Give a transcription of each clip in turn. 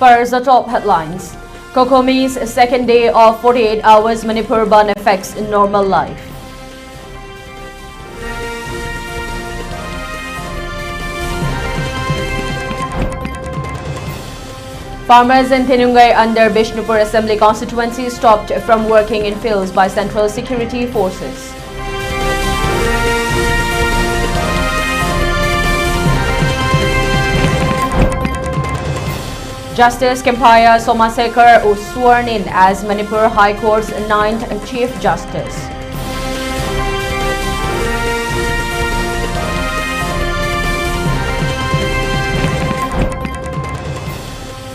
First, the top headlines. Kokomi's second day of 48 hours Manipur ban affects normal life. Farmers in Thenungai under Bishnupur Assembly constituency stopped from working in fields by Central Security Forces. Justice Kempaya Somasekar was sworn in as Manipur High Court's 9th Chief Justice.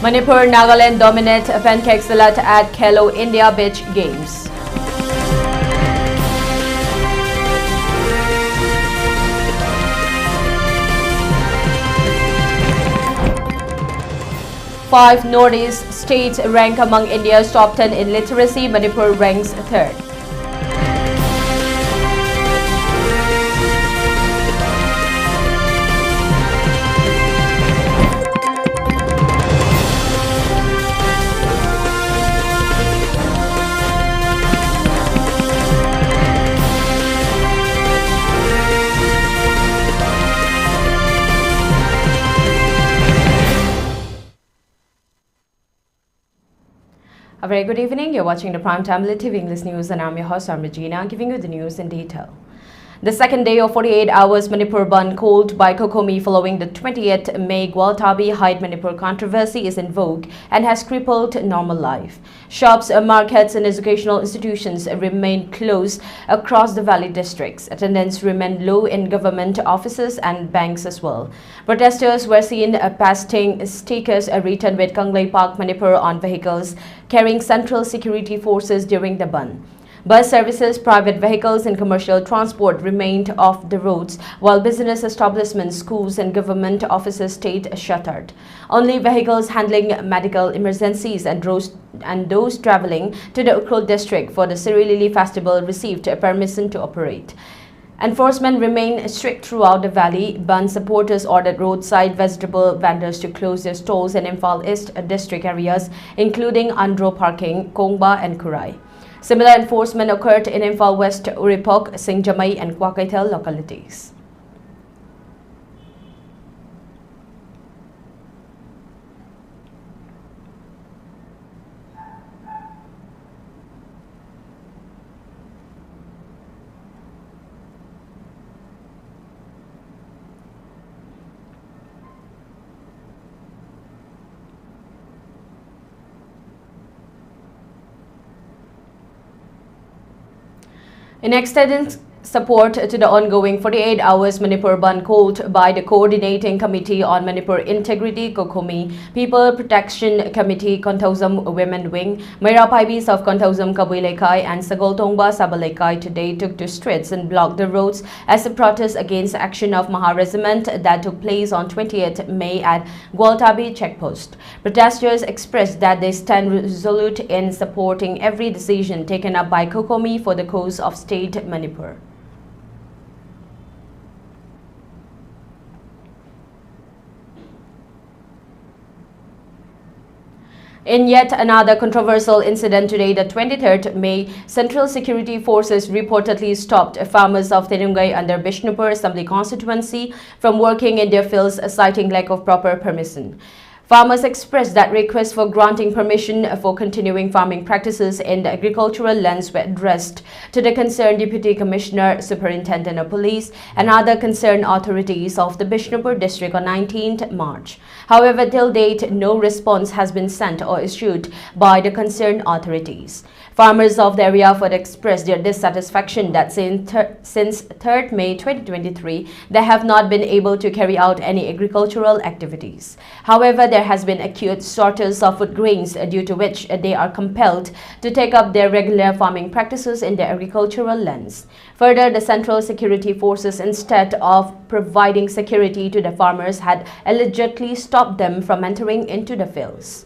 Manipur Nagaland dominate pancake salad at Khelo India Beach Games. Five Northeast states rank among India's top 10 in literacy. Manipur ranks third. A very good evening. You're watching the Primetime ELITETV English News and I'm your host, Ragina, giving you the news in detail. The second day of 48 hours Manipur ban called by Kokomi following the 20th May Gwaltabi Hide Manipur controversy is in vogue and has crippled normal life. Shops, markets and educational institutions remain closed across the valley districts. Attendance remained low in government offices and banks as well. Protesters were seen pasting stickers written with Kanglei Park Manipur on vehicles carrying Central Security Forces during the ban. Bus services, private vehicles and commercial transport remained off the roads, while business establishments, schools and government offices stayed shuttered. Only vehicles handling medical emergencies and those travelling to the Ukrul district for the Siri Lily festival received permission to operate. Enforcement remained strict throughout the valley. Ban supporters ordered roadside vegetable vendors to close their stalls in Imphal East district areas, including Andro Parking, Kongba and Kurai. Similar enforcement occurred in Imphal West, Uripok, Singjamai and Kwakaitel localities. In extending support to the ongoing 48 hours Manipur ban called by the Coordinating Committee on Manipur Integrity Kokomi, People Protection Committee Kontausam Women Wing, Maira Paibis of Kontausam Kabuilekai and Sagoltongba Sabalekai today took to streets and blocked the roads as a protest against action of Maha Regiment that took place on 20th May at Gwaltabi checkpost. Protesters expressed that they stand resolute in supporting every decision taken up by Kokomi for the cause of state Manipur. In yet another controversial incident today, the 23rd May, Central Security Forces reportedly stopped farmers of Thenungai under Bishnupur Assembly constituency from working in their fields, citing lack of proper permission. Farmers expressed that requests for granting permission for continuing farming practices in the agricultural lands were addressed to the concerned Deputy Commissioner, Superintendent of Police and other concerned authorities of the Bishnupur district on 19th March. However, till date, no response has been sent or issued by the concerned authorities. Farmers of the area further expressed their dissatisfaction that since 3rd May 2023, they have not been able to carry out any agricultural activities. However, there has been acute shortage of food grains due to which they are compelled to take up their regular farming practices in their agricultural lands. Further, the Central Security Forces, instead of providing security to the farmers, had allegedly stopped them from entering into the fields.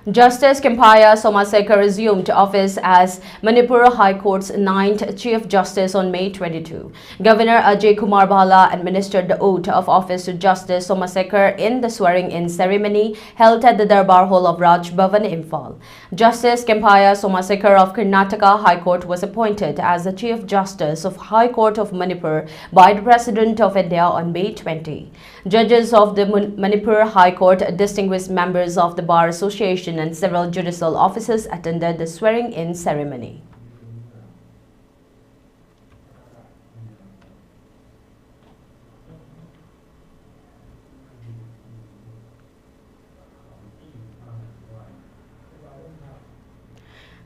Justice Kempaya Somaseka resumed office as Manipur High Court's 9th Chief Justice on May 22. Governor Ajay Kumar Bhala administered the oath of office to Justice Somaseka in the swearing-in ceremony held at the Darbar Hall of Raj Bhavan, Imphal. Justice Kempaya Somaseka of Karnataka High Court was appointed as the Chief Justice of High Court of Manipur by the President of India on May 20. Judges of the Manipur High Court, distinguished members of the Bar Association and several judicial officers attended the swearing-in ceremony.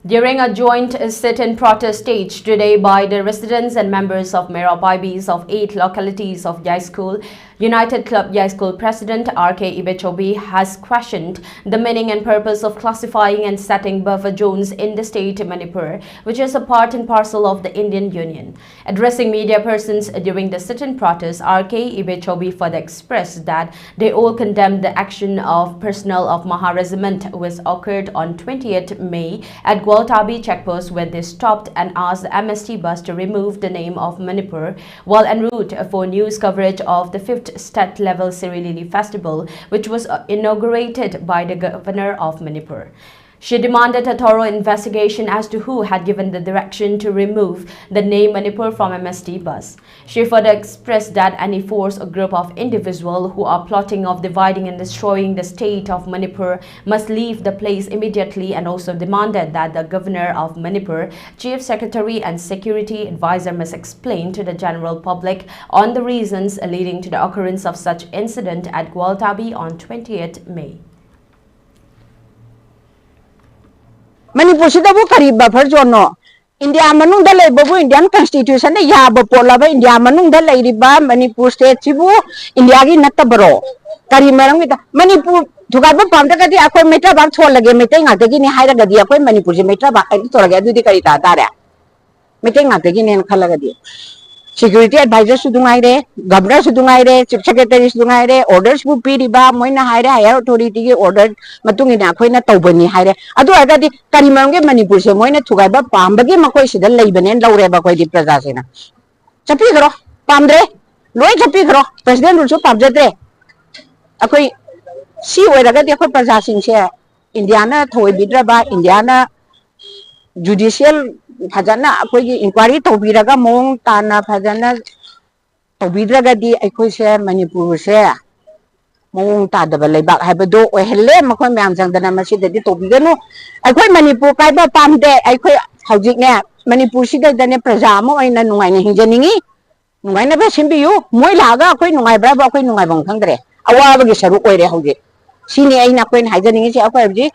During a joint sit-in protest staged today by the residents and members of Mera Paibis of 8 localities of Yai School, United Club Yai School President R.K. Ibechobi has questioned the meaning and purpose of classifying and setting buffer zones in the state of Manipur, which is a part and parcel of the Indian Union. Addressing media persons during the sit-in protest, R.K. Ibechobi further expressed that they all condemned the action of personnel of Maha Regiment, which occurred on 20th May at Gualtabi checkpost, where they stopped and asked the MST bus to remove the name of Manipur while en route for news coverage of the 5th State Level Sirilili Festival, which was inaugurated by the Governor of Manipur. She demanded a thorough investigation as to who had given the direction to remove the name Manipur from MST bus. She further expressed that any force or group of individuals who are plotting of dividing and destroying the state of Manipur must leave the place immediately, and also demanded that the Governor of Manipur, Chief Secretary and Security Advisor must explain to the general public on the reasons leading to the occurrence of such incident at Gualtabi on 20th May. Manipur sidabu kari buffer zone no India manung dalai babu Indian Constitution de ya bapola ba India manung dalai riba Manipur state sibu India gi natta baro kari marang kita Manipur juga ba pamda kadi akoi metra bang thol lage metai ngate gi ni haira gadi akoi Manipur je metra ba kai to lage adu di kari ta ta re metai ngate gi nen khala gadi Security Advisor sudungai re, Governor sudungai re, Chief Secretary sudungai re, orders bu piriba, moina haire higher authority ki order matung ina khoi na tawbani haire. Adu aga di karimangge Manipur se moina thugai ba pambagi makoi sida leibanen laure ba koi di praja se na. Chapi karo, pamdre, loi chapi karo, President also pamjadre. Akoi si oiraga di akoi praja sing se Indiana thoi bidra ba Indiana judicial Fajana akogi inquiry tobiraga mong tana fajana tobiraga di akoi se Manipur se mong ta da balai bak habado o hele makoi myam jang dana masi da di tobigano akoi Manipur kai ba pamde akoi haujik ne Manipur si da ne praja mo aina nungai ne hingjaningi nungai na ba simbiyu moi laga akoi nungai bra ba akoi nungai bang thangdre awa ba gi saru oire hauje sini aina akoi haijaningi se akoi ji.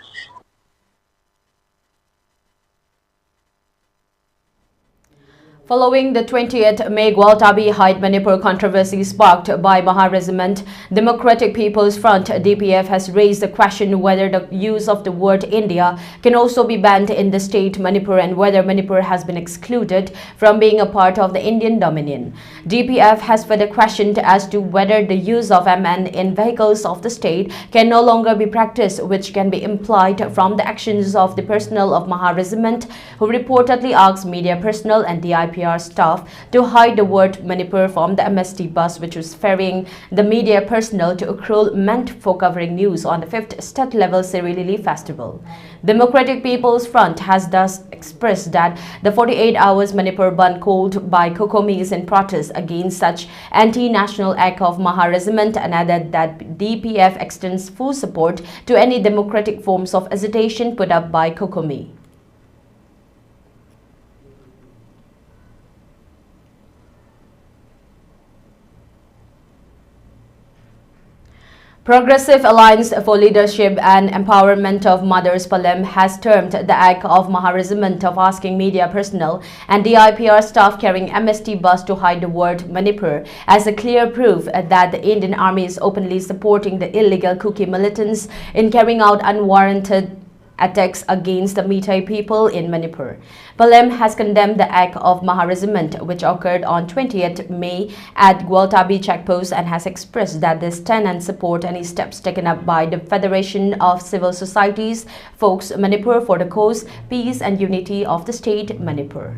Following the 20th May Gualtabi Height Manipur controversy sparked by Maha Regiment, Democratic People's Front (DPF) has raised the question whether the use of the word India can also be banned in the state Manipur, and whether Manipur has been excluded from being a part of the Indian Dominion. DPF has further questioned as to whether the use of MN in vehicles of the state can no longer be practiced, which can be implied from the actions of the personnel of Maha Regiment, who reportedly asked media personnel and the IPR staff to hide the word Manipur from the MST bus, which was ferrying the media personnel to Ukrul, meant for covering news on the 5th State Level Sirilili Festival. Democratic People's Front has thus expressed that the 48 hours Manipur bandh called by Kokomi is in protest against such anti-national act of Maha Regiment, and added that DPF extends full support to any democratic forms of agitation put up by Kokomi. Progressive Alliance for Leadership and Empowerment of Mothers Palem has termed the act of Maha Regiment of asking media personnel and DIPR staff carrying MST bus to hide the word Manipur as a clear proof that the Indian Army is openly supporting the illegal Kuki militants in carrying out unwarranted attacks against the Meitei people in Manipur. PLM has condemned the act of Maharaziment, which occurred on 20th May at Gwaltabi checkpost, and has expressed that they stand and support any steps taken up by the Federation of Civil Societies, Folks Manipur, for the cause, peace and unity of the state Manipur.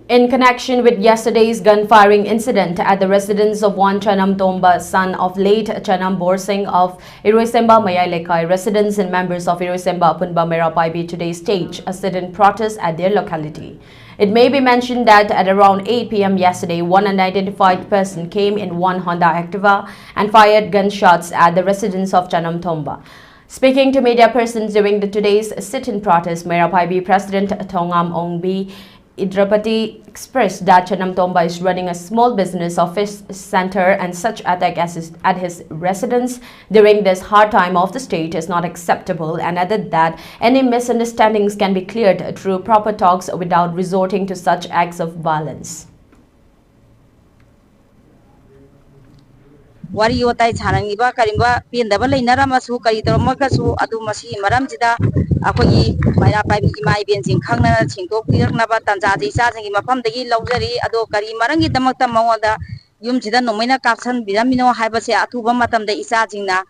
In connection with yesterday's gun-firing incident at the residence of one Chanam Tomba, son of late Chanam Borsing of Iroisemba Mayailekai, residents and members of Iroisemba Apunba Merapaibi today staged a sit-in protest at their locality. It may be mentioned that at around 8 p.m. yesterday, one unidentified person came in one Honda Activa and fired gunshots at the residence of Chanam Tomba. Speaking to media persons during today's sit-in protest, Merapaibi President Tongam Ongbi Idrapati expressed that Chanam Tomba is running a small business office center, and such attack at his residence during this hard time of the state is not acceptable, and added that any misunderstandings can be cleared through proper talks without resorting to such acts of violence. Wari yotai chanangiba karimba pindaba leinaramasu karitoromakasu adu masi maramjida akhoi Mairapai imai benjing khangna chingtok piraknaba tanjaji chajangi mafamdagi laujari ado kari marangi damakta mawoda yumjida nomaina kaksan biramino haibase athuba matamda isajingna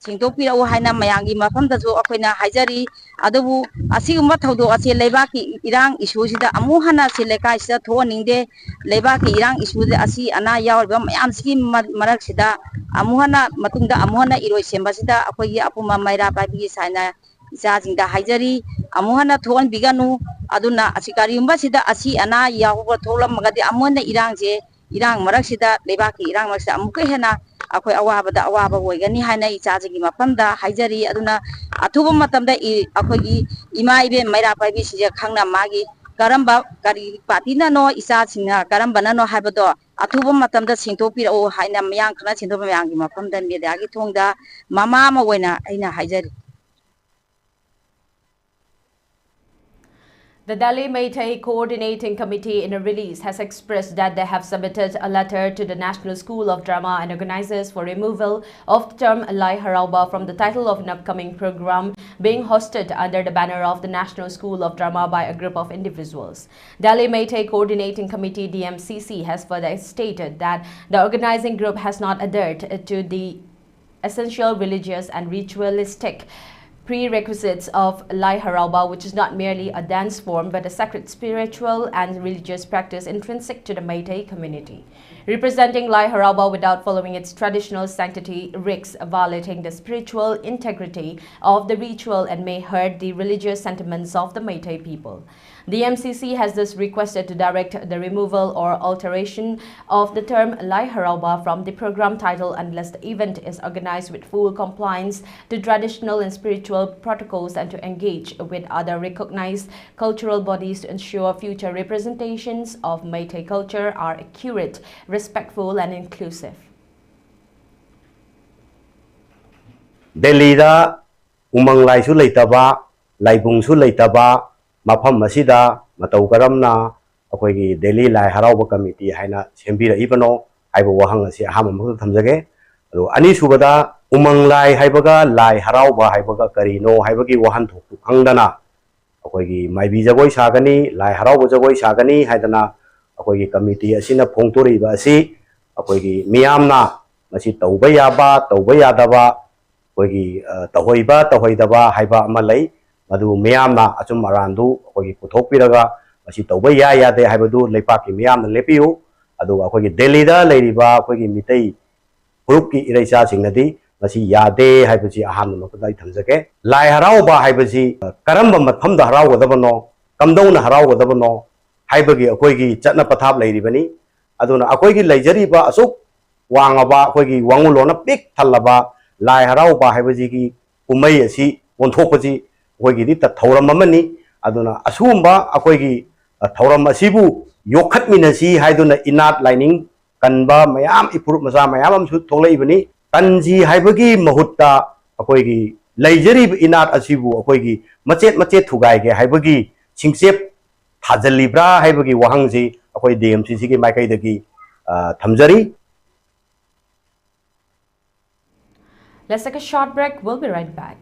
chingtok pirau haina mayangi mafamdasu akhoina haijari adubu asigumba thodo ase leibaki irang isujida amu hana silekai sida thoaningde leibaki irang isude asi ana yawarba mayamsigi maraksida amuhana matungda amuhana Iroisemba sida akhoi apuma Mairapai saina isajingda haijari amuhana thoan biganu aduna asikariumba sida asi ana yahuba tholam magadi amuhana irang maraksida leibaki irang maraksa amuke hena akhoi awabada awaba oigani haina isajigi mafamda haijari aduna athuba matamda akhoi imaibe Mairapai sija khangna magi karamba kari patina no isa singa karamba no habado athuba matamda singtopirao haina mayang khana singtopa mayangi mafamda mediagi thongda mama ma oina aina haijari. The Delhi Meitei Coordinating Committee in a release has expressed that they have submitted a letter to the National School of Drama and organizers for removal of the term Lai Harauba from the title of an upcoming program being hosted under the banner of the National School of Drama by a group of individuals. Delhi Meitei Coordinating Committee DMCC has further stated that the organizing group has not adhered to the essential religious and ritualistic prerequisites of Lai Harauba, which is not merely a dance form but a sacred spiritual and religious practice intrinsic to the Meitei community. Representing Lai Harauba without following its traditional sanctity risks violating the spiritual integrity of the ritual and may hurt the religious sentiments of the Meitei people. The MCC has thus requested to direct the removal or alteration of the term Lai Harauba from the program title unless the event is organized with full compliance to traditional and spiritual protocols and to engage with other recognized cultural bodies to ensure future representations of Meitei culture are accurate, respectful and inclusive. Delhi da umang lai su leitaba, laibung su leitaba, mafam masida matau karamna akhoi Delhi Lai Harauba Committee haina sembira ibano haiba wahang asi aham amu thamjage ado ani subada umang lai haibaga Lai Harauba haibaga karino haibagi wahan thoktu khangdana akhoi maibi jagoi sagani Lai Harauba jagoi sagani haidana akhoi committee asina phongtori ba asi akhoi miyamna masi tauba yadaba akhoi tahoidaba haiba amalai Madu miyamna achum arandu akhoi puthokpiraga masi tauba yade haibadu leipaki miyamna lepiu adu akhoi Delhi da leiriba akhoi Meitei group ki iraicha singnadi masi yade haibaji ahamna makdai thamjake Lai Harauba haibaji karamba mafamda haraugadabano kamdona haraugadabano haibagi akhoi chatna pathap leiribani aduna akhoi leijariba asuk wangaba akhoi wangulona pik thalaba Lai Harauba haibaji ki umai asi onthokpaji akhoi ta thoram amani aduna asumba akhoi thoram asibu yokhatminasi haiduna inat lining kanba mayam ipur maza mayam amsu tholai kanji haibagi mahutta akhoi leijari inat asibu akhoi machet thugai ge haibagi singchep thajalibra haibagi wahangji अखोई DMCC की माइकैदगी थमजरी। Let's take a short break. We'll be right back.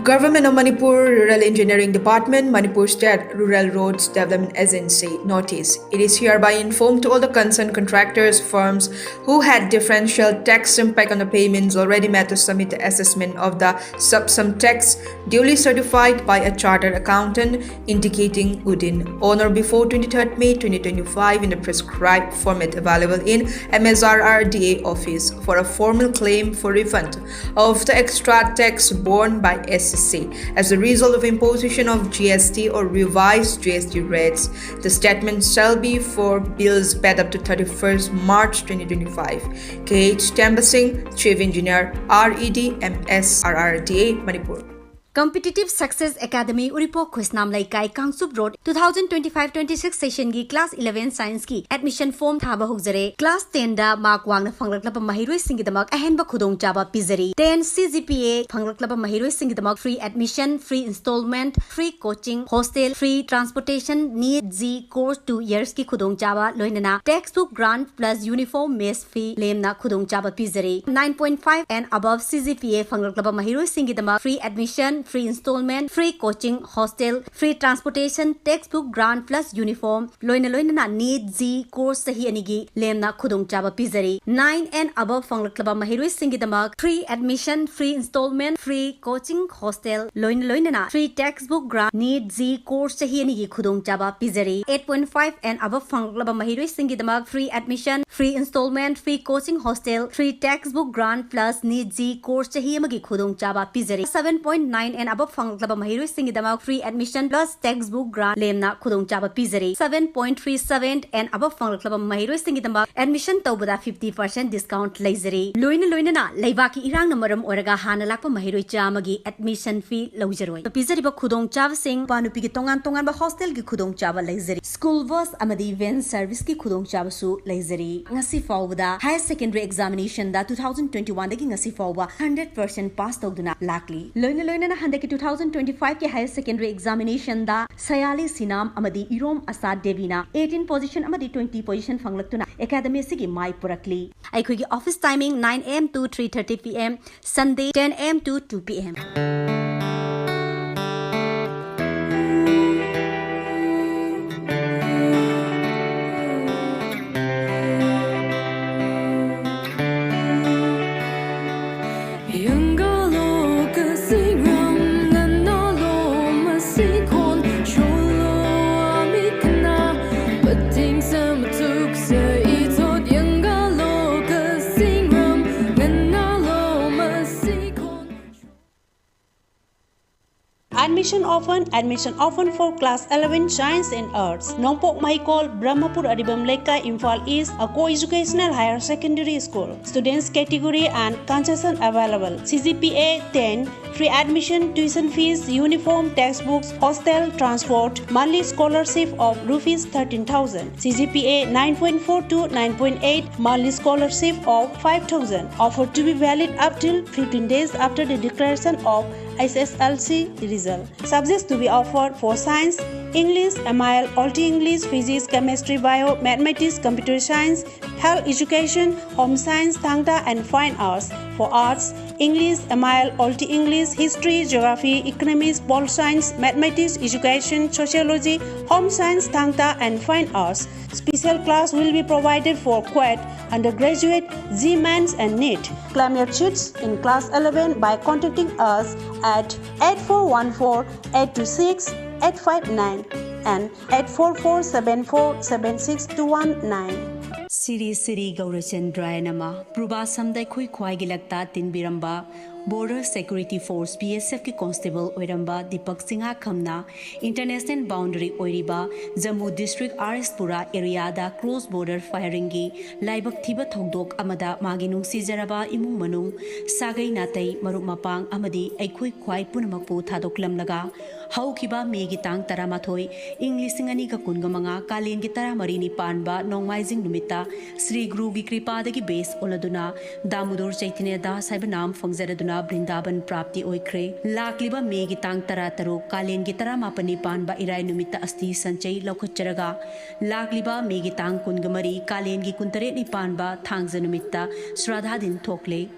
Government of Manipur Rural Engineering Department, Manipur State Rural Roads Development Agency, notice. It is hereby informed to all the concerned contractors, firms who had differential tax impact on the payments already made to submit the assessment of the sub-sum tax duly certified by a chartered accountant indicating within on or before 23rd May 2025 in the prescribed format available in MSRRDA office for a formal claim for refund of the extra tax borne by SSC as a result of imposition of GST or revised GST rates. The statement shall be for bills paid up to 31st March 2025. KH Tamba Singh, Chief Engineer, RED MSRRDA, Manipur. Competitive Success Academy Uripo Khusnam Laikai Kangsup Road 2025-26 session gi class 11 science ki admission form thaba hugzare class 10 da mark wangna phanglaklaba mahiroi singi damak ahenba khudong chaba pizari 10 CGPA phanglaklaba mahiroi singi damak free admission, free installment, free coaching, hostel, free transportation, NEET Z course 2 years ki khudong chaba loinana textbook grant plus uniform mess fee lemna khudong chaba pizari 9.5 and above CGPA phanglaklaba mahiroi singi damak free admission, free installment, free coaching, hostel, free transportation, textbook grant plus uniform loina na NEET Z course sahi anigi lemna khudong chaba pizari 9 and above phanglaklaba mahiroi singi damak free admission, free installment, free coaching, hostel loina na free textbook grant NEET Z course sahi anigi khudong chaba pizari 8.5 and above phanglaklaba mahiroi singi damak free admission, free installment, free coaching, hostel, free textbook grant plus NEET Z course sahi amagi khudong chaba pizari 7.9 and above phanglaklaba mahiroi singi damak free admission plus textbook grant lemna khudong chaba pizari 7.37 and above phanglaklaba mahiroi singi damak admission tawbada 50% discount leizari loina na leibaki irang namaram oraga hana lakpa mahiroi chamagi admission fee lawjaroi pizari ba khudong chaba sing panupi gi tongan ba hostel gi khudong chaba leizari school bus amadi van service ki khudong chaba su leizari ngasi fawda higher secondary examination da 2021 dagi ngasi fawba 100% pass tawduna lakli loina na handaki 2025 के higher secondary examination da sayali sinam amadi irom asad devina 18 position amadi 20 position phanglaktuna academy sigi mai purakli aikhogi office timing 9 am to 3:30 pm Sunday 10 am to 2 pm Admission open for class 11 Science and Arts. Nongpok Mahikol, Brahmapur Adibam Leka, Imphal East, a co-educational higher secondary school. Students category and concession available. CGPA 10, free admission, tuition fees, uniform, textbooks, hostel, transport, monthly scholarship of rupees 13,000. CGPA 9.4 to 9.8, monthly scholarship of 5,000. Offer to be valid up till 15 days after the declaration of SSLC result. Subjects to be offered for science, English, MIL, Alt English, Physics, Chemistry, Bio, Mathematics, Computer Science, Health Education, Home Science, Thangta and Fine Arts. For arts, English, MIL, Alt English, History, Geography, Economics, Pol Science, Mathematics, Education, Sociology, Home Science, Thangta and Fine Arts. Special class will be provided for QUET, undergraduate, GMANS and NEET. Claim your sheets in class 11 by contacting us at 8414-826-859 and 844-7476-219. Siri Gaurachandra Nama, Pruba Samdai Kui Kwaigilakta Tinbiramba, Border Security Force BSF ki Constable Oiramba Deepak Singha Khamna, International Boundary Oiriba, Jammu District RS Pura Area da Close Border Firing gi, Laibak Thiba Thongdok Amada Maginung Sijaraba Imung Manung, Sagai Natai Maruk Mapang Amadi Aikui Kwai Punamakpu Thadoklam Laga, Haukiba Megi Tang Taramathoi, English Singani Kakungamanga, Kalin Gitara Marini Panba, Nongmaizing Numita, Sri Guru gi Kripa de gi base Oladuna, Damudor Chaitanya da Saibanam Fangzaraduna Brindaban Prapti Oikre, Lakliba Megi Tang Tarataro, Kalen Gitara Mapani Panba Irai Numita Asti Sanchai Lokocharaga, Lakliba Megi Tang Kungamari, Kalen Gikuntare Nipanba, Tangzanumita, Sradhadin Tokle.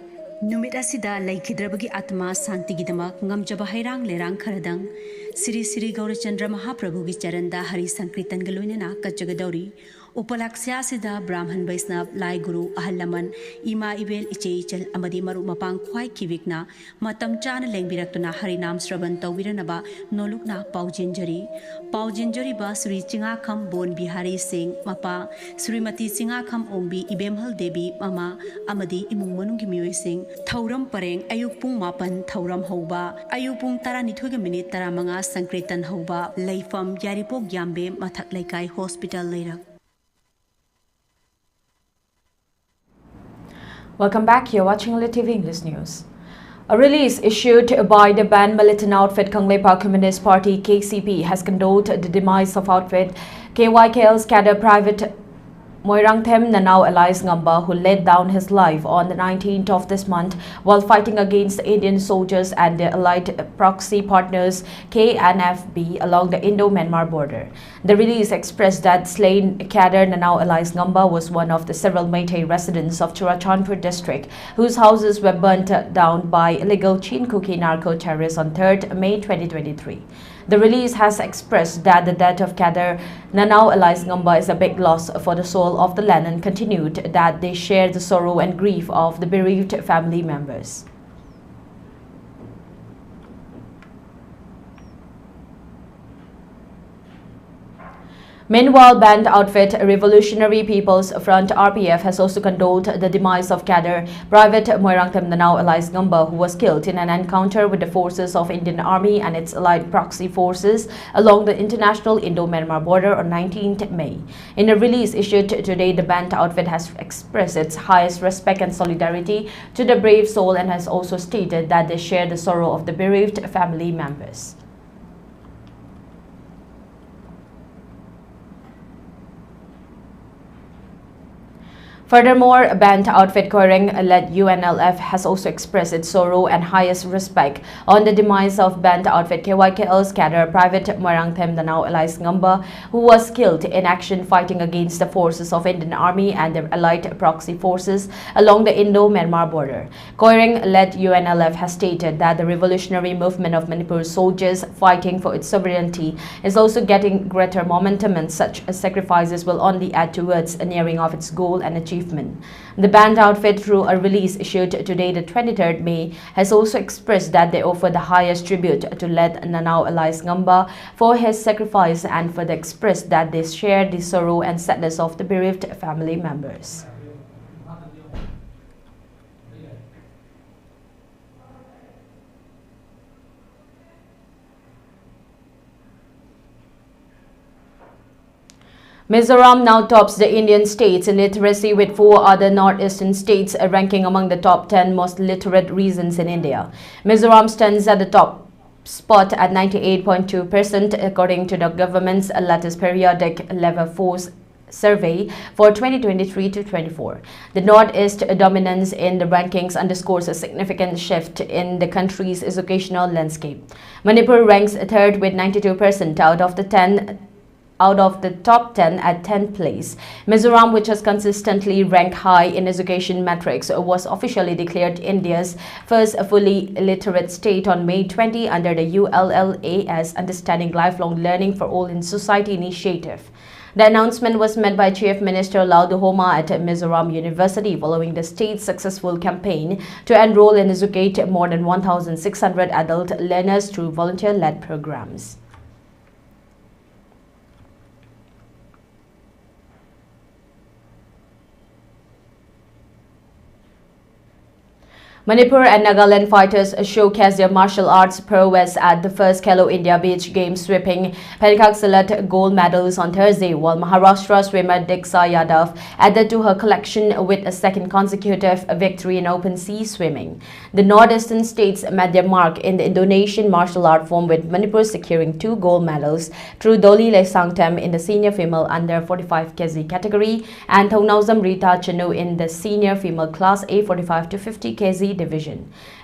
Numit asida laikhidrabagi atma santigidamak ngamjaba hairang lerang kharadang Sri Sri Gaurachandra Mahaprabhu gi charanda Hari Sankritan galoinana kachagadauri Upalaksya sida Brahman Vaisnav Lai Guru Ahalaman Ima Ibel Iche Ichal Amadi Maru Mapang Khwai Kivikna Matam Chana Lengbirakuna Harinam Sravan Tawiranaba Nolukna Paujinjari ba Sri Chingakham Bon Bihari Singh Mapa Srimati Chingakham Ombi Ibemhal Devi Mama Amadi Imung Manungi Miyoi Singh Thauram Pareng Ayuk Pung Mapan Thauram Hoba Ayuk Pung Taranithoga Minute Taramanga Sankritan Hoba Leifam Yaripok Yambe Mathak Laikai Hospital Leirak. Welcome back. You're watching ELITETV English News. A release issued by the banned militant outfit Kanglepa Communist Party KCP has condoled the demise of outfit KYKL's cadre Private Moirangthem Nanau Elias Ngamba, who laid down his life on the 19th of this month while fighting against the Indian soldiers and their allied proxy partners KNFB along the Indo-Myanmar border. The release expressed that slain cadre Nanau Elias Ngamba was one of the several Meitei residents of Churachandpur district whose houses were burnt down by illegal Chinkuki narco-terrorists on 3rd May 2023. The release has expressed that the death of cadre Nanau Elias Ngamba is a big loss for the soul of the land and continued that they share the sorrow and grief of the bereaved family members. Meanwhile, banned outfit Revolutionary People's Front RPF has also condoled the demise of cadre Private Moirangthem Nanau Elias Ngamba, who was killed in an encounter with the forces of Indian Army and its allied proxy forces along the international Indo-Myanmar border on 19th May. In a release issued today, the banned outfit has expressed its highest respect and solidarity to the brave soul and has also stated that they share the sorrow of the bereaved family members. Furthermore, banned outfit Koireng-led UNLF has also expressed its sorrow and highest respect on the demise of banned outfit KYKL's cadre Private Moirangthem Nanau Elias Ngamba, who was killed in action fighting against the forces of Indian Army and their allied proxy forces along the Indo-Myanmar border. Koireng-led UNLF has stated that the revolutionary movement of Manipur soldiers fighting for its sovereignty is also getting greater momentum, and such sacrifices will only add towards a nearing of its goal and achievement. The banned outfit, through a release issued today, the 23rd May, has also expressed that they offer the highest tribute to late Nanau Elias Ngamba for his sacrifice and further expressed that they share the sorrow and sadness of the bereaved family members. Mizoram now tops the Indian states in literacy, with 4 other northeastern states ranking among the top 10 most literate regions in India. Mizoram stands at the top spot at 98.2% according to the government's latest periodic level force survey for 2023-24. The Northeast dominance in the rankings underscores a significant shift in the country's educational landscape. Manipur ranks 3rd with 92% out of the top 10 at 10th place. Mizoram, which has consistently ranked high in education metrics, was officially declared India's first fully literate state on May 20 under the ULLA's Understanding Lifelong Learning for All in Society initiative. The announcement was made by Chief Minister Lau Duhoma at Mizoram University following the state's successful campaign to enroll and educate more than 1,600 adult learners through volunteer-led programs. Manipur and Nagaland fighters showcased their martial arts prowess at the first Khelo India Beach Games, sweeping Pencastilat gold medals on Thursday, while Maharashtra swimmer Diksha Yadav added to her collection with a second consecutive victory in open sea swimming. The northeastern states made their mark in the Indonesian martial art form, with Manipur securing 2 gold medals through Doli Lesangtem in the senior female under 45 kg category and Thongnauzam Rita Chanu in the senior female class A 45 to 50 kg division.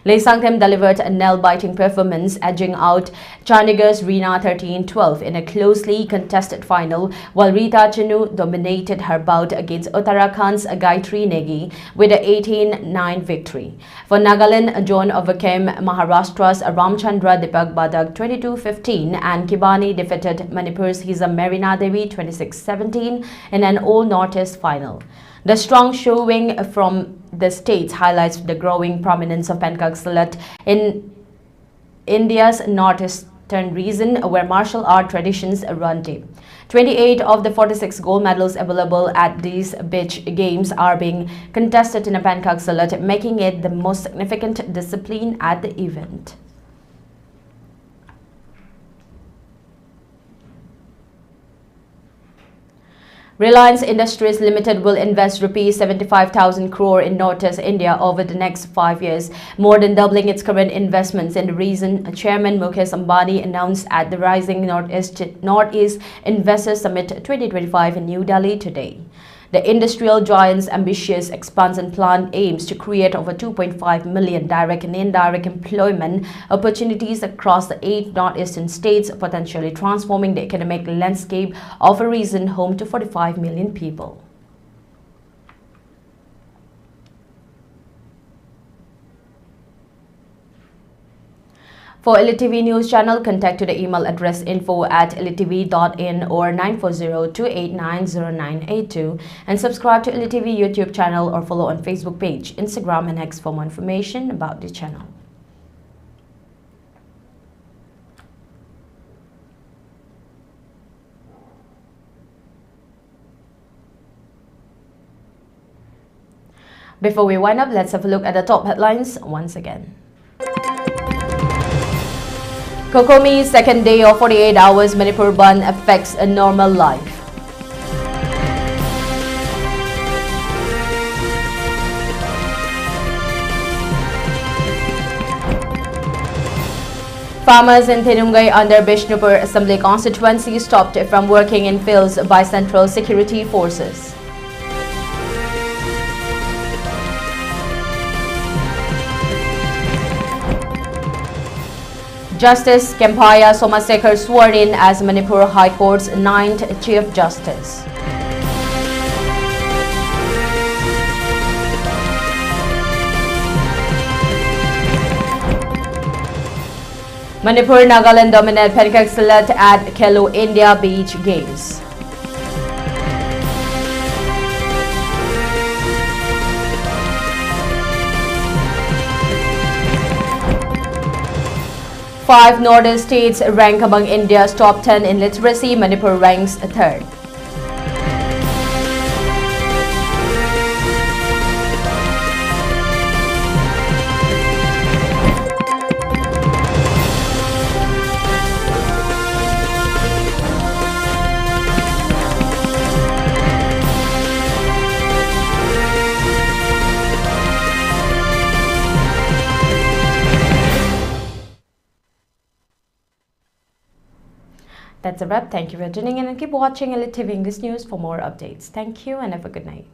Lei Sangthem delivered a nail-biting performance, edging out Chandigarh's Reena 13-12 in a closely contested final, while Rita Chanu dominated her bout against Uttarakhand's Gayatri Negi with an 18-9 victory. For Nagaland, John overcame Maharashtra's Ramchandra Deepak Badak 22-15, and Kibani defeated Manipur's Hiza Marina Devi 26-17 in an all-Northeast final. The strong showing from the states highlights the growing prominence of Pencak Silat in India's northeastern region, where martial art traditions run deep. 28 of the 46 gold medals available at these beach games are being contested in a Pencak Silat, making it the most significant discipline at the event. Reliance Industries Limited will invest rupees 75,000 crore in Northeast India over the next 5 years, more than doubling its current investments in the region, Chairman Mukesh Ambani announced at the Rising Northeast Investors Summit 2025 in New Delhi today. The industrial giant's ambitious expansion plan aims to create over 2.5 million direct and indirect employment opportunities across the 8 northeastern states, potentially transforming the economic landscape of a region home to 45 million people. For ELITETV News Channel, contact to the email address info@elitetv.in or 940-289-0982 and subscribe to ELITETV YouTube channel or follow on Facebook page, Instagram and X for more information about the channel. Before we wind up, let's have a look at the top headlines once again. Kokomi's second day of 48 hours Manipur bandh affects a normal life. Farmers in Thenungai under Bishnupur Assembly constituency stopped from working in fields by Central Security Forces. Justice Kempaya Somasekar sworn in as Manipur High Court's 9th Chief Justice. Manipur Nagaland dominate Pencak Silat at Khelo India Beach Games. Five northern states rank among India's top 10 in literacy. Manipur ranks 3rd. That's a wrap. Thank you for tuning in and keep watching ELITETV English News for more updates. Thank you and have a good night.